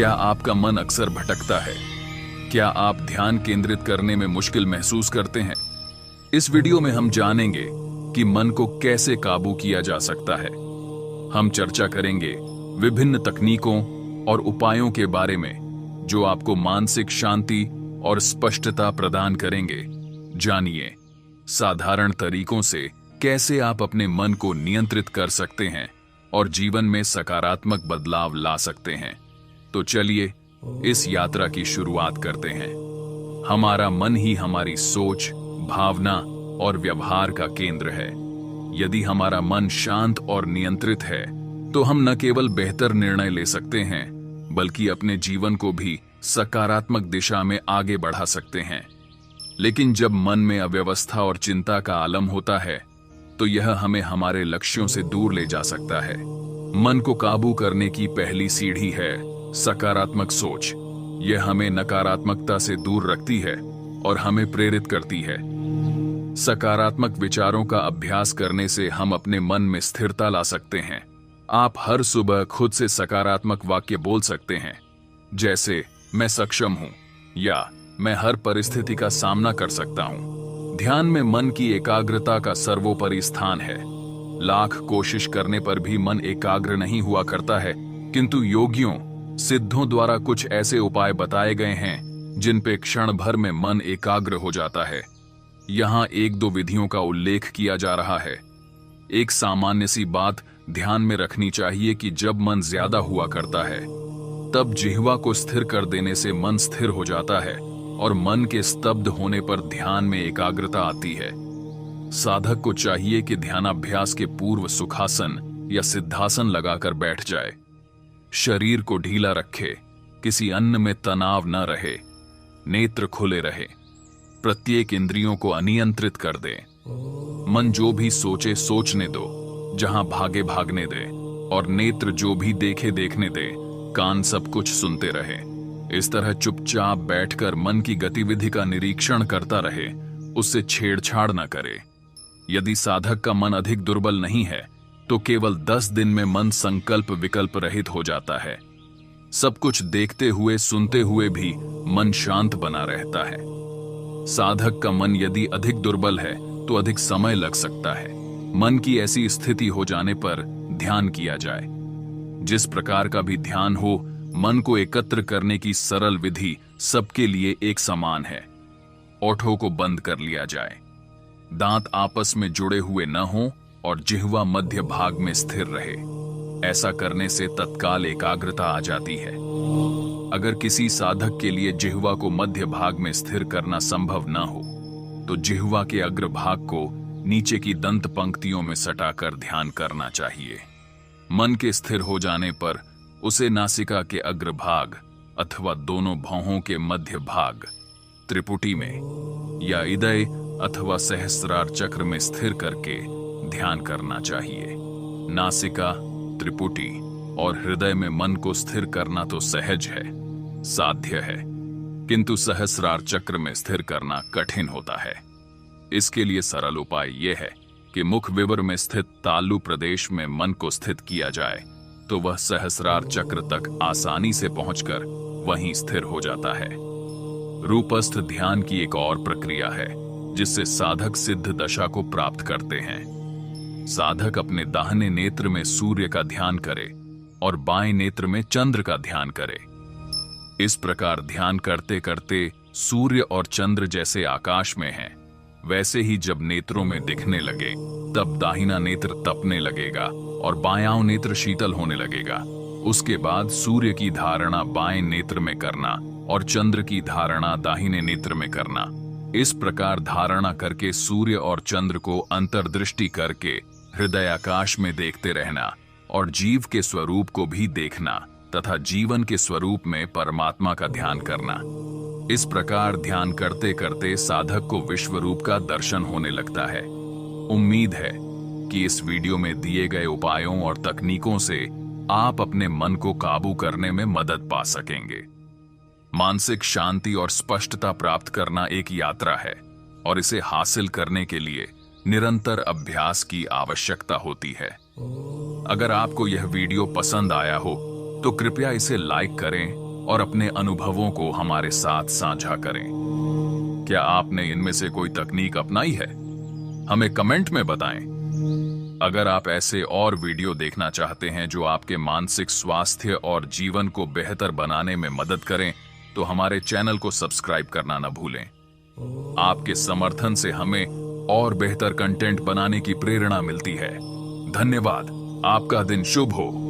क्या आपका मन अक्सर भटकता है? क्या आप ध्यान केंद्रित करने में मुश्किल महसूस करते हैं? इस वीडियो में हम जानेंगे कि मन को कैसे काबू किया जा सकता है। हम चर्चा करेंगे विभिन्न तकनीकों और उपायों के बारे में जो आपको मानसिक शांति और स्पष्टता प्रदान करेंगे। जानिए साधारण तरीकों से कैसे आप अपने मन को नियंत्रित कर सकते हैं और जीवन में सकारात्मक बदलाव ला सकते हैं। तो चलिए इस यात्रा की शुरुआत करते हैं। हमारा मन ही हमारी सोच, भावना और व्यवहार का केंद्र है। यदि हमारा मन शांत और नियंत्रित है तो हम न केवल बेहतर निर्णय ले सकते हैं बल्कि अपने जीवन को भी सकारात्मक दिशा में आगे बढ़ा सकते हैं। लेकिन जब मन में अव्यवस्था और चिंता का आलम होता है तो यह हमें हमारे लक्ष्यों से दूर ले जा सकता है। मन को काबू करने की पहली सीढ़ी है सकारात्मक सोच। यह हमें नकारात्मकता से दूर रखती है और हमें प्रेरित करती है। सकारात्मक विचारों का अभ्यास करने से हम अपने मन में स्थिरता ला सकते हैं। आप हर सुबह खुद से सकारात्मक वाक्य बोल सकते हैं, जैसे मैं सक्षम हूं या मैं हर परिस्थिति का सामना कर सकता हूं। ध्यान में मन की एकाग्रता का सर्वोपरि स्थान है। लाख कोशिश करने पर भी मन एकाग्र नहीं हुआ करता है, किंतु योगियों, सिद्धों द्वारा कुछ ऐसे उपाय बताए गए हैं जिन पे क्षण भर में मन एकाग्र हो जाता है। यहाँ एक दो विधियों का उल्लेख किया जा रहा है। एक सामान्य सी बात ध्यान में रखनी चाहिए कि जब मन ज्यादा हुआ करता है तब जिह्वा को स्थिर कर देने से मन स्थिर हो जाता है और मन के स्तब्ध होने पर ध्यान में एकाग्रता आती है। साधक को चाहिए कि ध्यानाभ्यास के पूर्व सुखासन या सिद्धासन लगाकर बैठ जाए। शरीर को ढीला रखे, किसी अन्न में तनाव न रहे, नेत्र खुले रहे, प्रत्येक इंद्रियों को अनियंत्रित कर दे। मन जो भी सोचे सोचने दो, जहां भागे भागने दे, और नेत्र जो भी देखे देखने दे, कान सब कुछ सुनते रहे। इस तरह चुपचाप बैठकर मन की गतिविधि का निरीक्षण करता रहे, उससे छेड़छाड़ न करे। यदि साधक का मन अधिक दुर्बल नहीं है तो केवल 10 दिन में मन संकल्प विकल्प रहित हो जाता है। सब कुछ देखते हुए सुनते हुए भी मन शांत बना रहता है। साधक का मन यदि अधिक दुर्बल है तो अधिक समय लग सकता है। मन की ऐसी स्थिति हो जाने पर ध्यान किया जाए। जिस प्रकार का भी ध्यान हो, मन को एकत्र करने की सरल विधि सबके लिए एक समान है। ओठों को बंद कर लिया जाए, दांत आपस में जुड़े हुए न हों और जिह्वा मध्य भाग में स्थिर रहे। ऐसा करने से तत्काल एकाग्रता आ जाती है। अगर किसी साधक के लिए जिह्वा को मध्य भाग में स्थिर करना संभव न हो तो जिह्वा के अग्रभाग को नीचे की दंत पंक्तियों में सटाकर ध्यान करना चाहिए। मन के स्थिर हो जाने पर उसे नासिका के अग्रभाग अथवा दोनों भौहों के मध्य भाग, त्रिपुटी में या इदय अथवा सहस्रार चक्र में स्थिर करके ध्यान करना चाहिए। नासिका, त्रिपुटी और हृदय में मन को स्थिर करना तो सहज है, साध्य है, किंतु सहस्रार चक्र में स्थिर करना कठिन होता है। इसके लिए सरल उपाय यह है कि मुख विवर में स्थित तालु प्रदेश में मन को स्थित किया जाए तो वह सहस्रार चक्र तक आसानी से पहुंचकर वहीं स्थिर हो जाता है। रूपस्थ ध्यान की एक और प्रक्रिया है जिससे साधक सिद्ध दशा को प्राप्त करते हैं। साधक अपने दाहिने नेत्र में सूर्य का ध्यान करे और बाएं नेत्र में चंद्र का ध्यान करे। इस प्रकार ध्यान करते करते सूर्य और चंद्र जैसे आकाश में हैं, वैसे ही जब नेत्रों में दिखने लगे तब दाहिना नेत्र तपने लगेगा और बायां नेत्र शीतल होने लगेगा। उसके बाद सूर्य की धारणा बाएं नेत्र में करना और चंद्र की धारणा दाहिने नेत्र में करना। इस प्रकार धारणा करके सूर्य और चंद्र को अंतर्दृष्टि करके हृदय आकाश में देखते रहना और जीव के स्वरूप को भी देखना तथा जीवन के स्वरूप में परमात्मा का ध्यान करना। इस प्रकार ध्यान करते करते साधक को विश्व रूप का दर्शन होने लगता है। उम्मीद है कि इस वीडियो में दिए गए उपायों और तकनीकों से आप अपने मन को काबू करने में मदद पा सकेंगे। मानसिक शांति और स्पष्टता प्राप्त करना एक यात्रा है और इसे हासिल करने के लिए निरंतर अभ्यास की आवश्यकता होती है। अगर आपको यह वीडियो पसंद आया हो तो कृपया इसे लाइक करें, और अपने अनुभवों को हमारे साथ साझा करें। क्या आपने इनमें से कोई तकनीक अपनाई है? हमें कमेंट में बताएं। अगर आप ऐसे और वीडियो देखना चाहते हैं जो आपके मानसिक स्वास्थ्य और जीवन को बेहतर बनाने में मदद करें, तो हमारे चैनल को सब्सक्राइब करना न भूलें। आपके समर्थन से हमें और बेहतर कंटेंट बनाने की प्रेरणा मिलती है। धन्यवाद। आपका दिन शुभ हो।